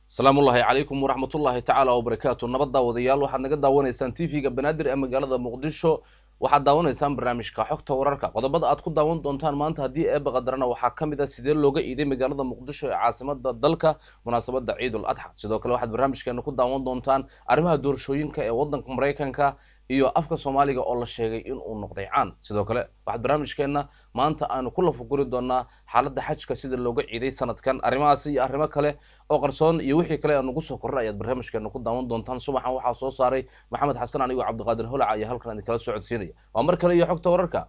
السلام الله عليكم ورحمة الله تعالى وبركاته. نبض وديال واحد نقد داونيسان تيفيga Banaadir ee magaalada Muqdisho waxaad daawaneysaan barnaamijka xogta wararka qodobada aad ku daawan doontaan maanta hadii ay baqadarana waxa kamid ah sidee looga iiday magaalada Muqdisho ee caasimada dalka munaasabada Ciid al-Adha sidoo kale waxaad barnaamijkeena ku daawan doontaan arrimaha doorashooyinka ee wadanka Mareykanka iyo afka Soomaaliga oo la sheegay in uu noqday caan sidoo kale waxaad barnaamijkeena maanta aanu ku lafaguri doonaa xaaladda xajka sida looga ciiday sanadkan arrimahaas iyo arrimo kale oo qarsoon iyo wixii kale aan ugu soo kornay ayaad barnaamijkeena ku daawan doontaan subaxan waxa soo saaray Maxamed Xasan aniga Cabdiqaadir Holac ayaa halkan idin kala socodsiinaya waa mar kale iyo xogta wararka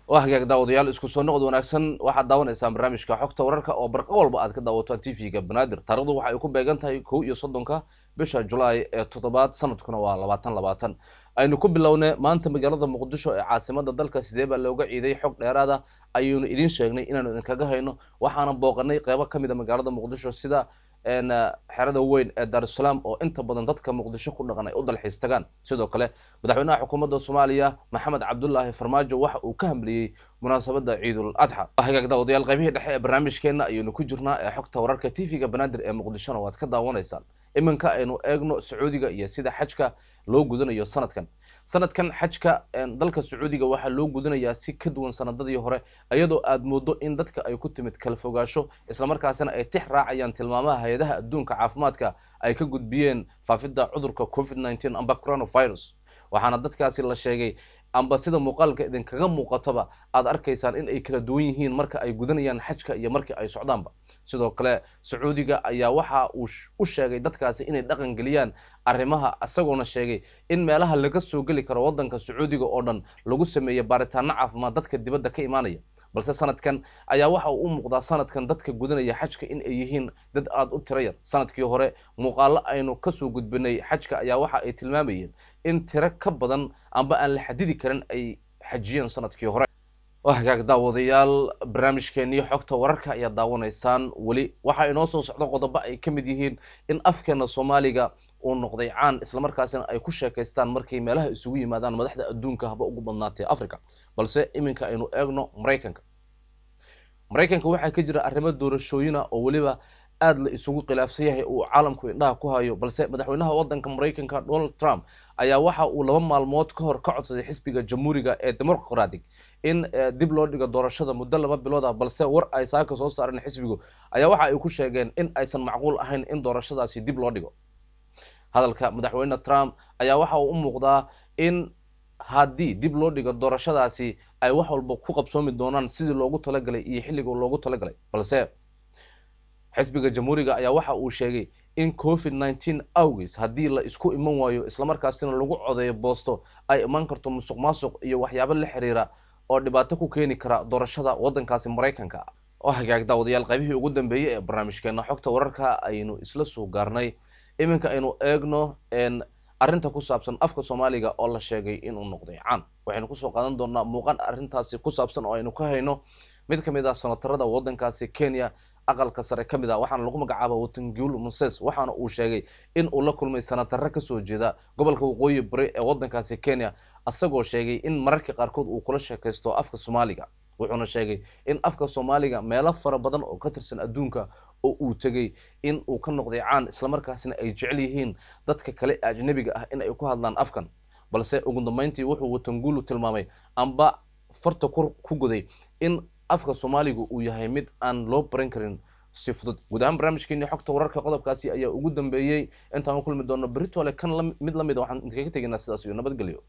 وحاجة داوديال اسكو سو نقد wanaagsan waxaad daawaneysaan barnaamijka xogta wararka oo barqa walba aad ka daawataan TV-ga Banaadir taariikhdu waxa ay ku beegan tahay 31 bisha July ee 7 sanadkuna waa 2020 aynu ku bilownay maanta magaalada Muqdisho ee caasimada dalka sidee baa looga ciiday xog dheeraad ah ayuuna idin sheegnay inaanu idin kaga hayno waxaana booqanay qaybo kamid ah magaalada Muqdisho sida xerada weyn ee Dar es Salaam oo inta badan dadka Muqdisho ku dhaqan ay u dalxiis tagaan sidoo kale madaxweynaha xukuumadda Soomaaliya Maxamed Cabdullaahi Farmaajo waxa uu ka hamliyay munaasabada Ciid al-Adha waxaad daawadyaal qaybihii dhexe ee barnaamijkeena ayaynu ku jirnaa ee xogta wararka TV-ga Banaadir ee Muqdisho waad ka daawanaysaan iminka aynu eegno Sacuudiga iyo sida xajka loo gudanayo sanadkan xajka dalka Sacuudiga waxa loo gudanayaa si ka duwan sanadadii hore ayadoo aad moodo in dadka ay ku timid kala fogaasho isla markaasina ay tix raacayaan tilmaamaha hay'adaha adduunka caafimaadka ay ka gudbiyeen faafidda cudurka COVID-19 amba coronavirus waxaana dadkaasi la sheegay amba sida muuqaalka idin kaga muuqataba aad arkaysaan in ay kala duwan yihiin marka ay gudanayaan xajka iyo marka ay socdaanba sidoo kale Sacuudiga ayaa waxa uu u sheegay dadkaasi inay dhaqan galiyaan arrimaha asagoona sheegay in meelaha laga soo gali karo wadanka Sacuudiga oo dhan lagu sameeyo baaritaano caafimaad dadka dibadda ka imaanaya balse sanadkan ayaa waxa uu muuqdaa sanadkan dadka gudanaya xajka in ay yihiin dad aad u tiro yar sanadkii hore muuqaalo aynu ka soo gudbinay xajka ayaa waxa ay tilmaamayeen in tiro ka badan amba aan la xadidi karin ay xajiyeen sanadkii hore waxaad daawadayaal barnaamijkeena xogta wararka ayaa daawanaysaan wali waxa inoo soo socdo qodobo ay kamid yihiin in afkeena Soomaaliga uu noqday caan isla markaasina ay ku sheekaystaan markay meelaha isugu yimaadaan madaxda adduunka haba ugu badnaatay Afrika balse iminka aynu eegno Mareykanka waxa ka jira arrimo doorashooyin oo waliba aad la isugu khilaafsan yahay oo caalamku indhaha ku hayo balse madaxweynaha wadanka Mareykanka Donald Trump ayaa waxa uu 2 maalmood ka hor ka codsaday xisbiga Jamhuuriga ee Dimuqraadiga in dib loo dhigo doorashada muddo 2 bilood ah balse war ay saaka soo saareen xisbigu ayaa waxa ay ku sheegeen in aysan macquul ahayn in doorashadaasi dib loo dhigo hadalka madaxweynaha Trump ayaa waxa uu u muuqdaa in haddii dib loo dhigo doorashadaasi ay wax walba ku qabsoomi doonaan sidii loogu talagalay iyo xilliga loogu talagalay balse xisbiga Jamhuuriga ayaa waxa uu sheegay in COVID-19 awgees haddii la isku iman waayo isla markaasina lagu codeeyo boosto ay iman karto musuqmaasuq iyo waxyaabo la xiriira oo dhibaato ku keeni kara doorashada wadankaasi Mareykanka waxaad daawadayaal qaybihii ugu dambeeyay ee barnaamijkeena xogta wararka aynu isla soo gaarnay iminka aynu eegno arrinta ku saabsan afka Soomaaliga oo la sheegay inuu noqday caan waxaynu ku soo qaadan doonaa muuqaal arrintaasi ku saabsan oo aynu ka hayno mid kamid ah senatarada wadankaasi Kenya aqalka sare kamid ah waxaana lagu magacaabaa Wetangula Moses waxaana uu sheegay in uu la kulmay senatar ka soo jeeda gobolka waqooyi bari ee wadankaasi Kenya asagoo sheegay in mararka qaarkood uu kula sheekaysto afka Soomaaliga wuxuuna sheegay in afka Soomaaliga meelo fara badan oo ka tirsan adduunka oo uu tagay in uu ka noqday caan isla markaasina ay jecel yihiin dadka kale ajnabiga ah in ay ku hadlaan afkan balse ugu dambeyntii wuxuu Wetangula tilmaamay amba farta ku goday in afka Soomaaliga uu yahay mid aan loo baran karin si fudud guud ahaan barnaamijkeena xogta wararka qodobkaasi ayaa ugu dambeeyay intaan kulmi doono berito le kan mid la mid waxaan idinkaga tegaynaa sidaas iyo nabadgelyo